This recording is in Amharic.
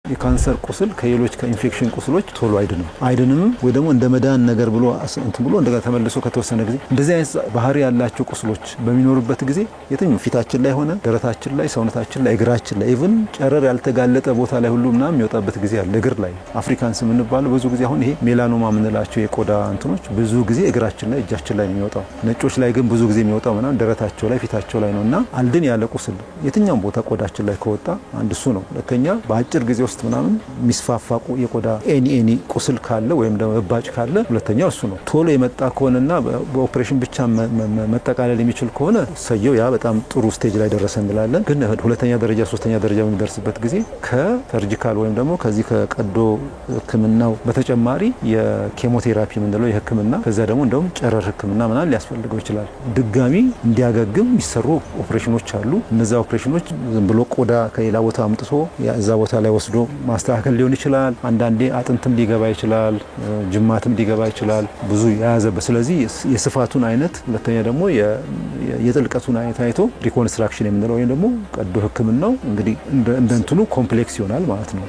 የካንሰር ቁስል ከሌሎች ከኢንፌክሽን ቁስሎች ቶሎ አይድንም ወይ ደግሞ እንደ መዳን ነገር ብሎ ብሎ እንደገና ተመልሶ ከተወሰነ ጊዜ እንደዚህ አይነት ባህሪ ያላቸው ቁስሎች በሚኖርበት ጊዜ የትኛው ፊታችን ላይ ሆነ ደረታችን ላይ ሰውነታችን ላይ እግራችን ላይ ኢቭን ጨረር ያልተጋለጠ ቦታ ላይ ሁሉ ምናምን የሚወጣበት ጊዜ አለ። እግር ላይ አፍሪካንስ የምንባለው ብዙ ጊዜ አሁን ይሄ ሜላኖማ የምንላቸው የቆዳ እንትኖች ብዙ ጊዜ እግራችን ላይ እጃችን ላይ ነው የሚወጣው። ነጮች ላይ ግን ብዙ ጊዜ የሚወጣው ምናምን ደረታቸው ላይ ፊታቸው ላይ ነውና አልድን ያለ ቁስል የትኛው ቦታ ቆዳችን ላይ ከወጣ አንድ እሱ ነው። ለከኛ በአጭር ጊዜ ውስጥ ምናምን ሚስፋፋቁ የቆዳ ኤኒ ቁስል ካለ ወይም ደግሞ እባጭ ካለ ሁለተኛው እሱ ነው። ቶሎ የመጣ ከሆነና በኦፕሬሽን ብቻ መጠቃለል የሚችል ከሆነ ሰየው ያ በጣም ጥሩ ስቴጅ ላይ ደረሰ እንላለን። ግን ሁለተኛ ደረጃ ሶስተኛ ደረጃ በሚደርስበት ጊዜ ከሰርጂካል ወይም ደግሞ ከዚህ ከቀዶ ህክምናው በተጨማሪ የኬሞቴራፒ ምንለው የህክምና ከዛ ደግሞ እንደውም ጨረር ህክምና ምናምን ሊያስፈልገው ይችላል። ድጋሚ እንዲያገግም የሚሰሩ ኦፕሬሽኖች አሉ። እነዛ ኦፕሬሽኖች ዝም ብሎ ቆዳ ከሌላ ቦታ አምጥቶ ያዛ ቦታ ላይ ወስዶ ማስተካከል ሊሆን ይችላል። አንዳንዴ አጥንትም ሊገባ ይችላል፣ ጅማትም ሊገባ ይችላል ብዙ ያያዘበት። ስለዚህ የስፋቱን አይነት ሁለተኛ ደግሞ የጥልቀቱን አይነት አይቶ ሪኮንስትራክሽን የምንለው ወይም ደግሞ ቀዶ ህክምናው እንግዲህ እንደንትኑ ኮምፕሌክስ ይሆናል ማለት ነው።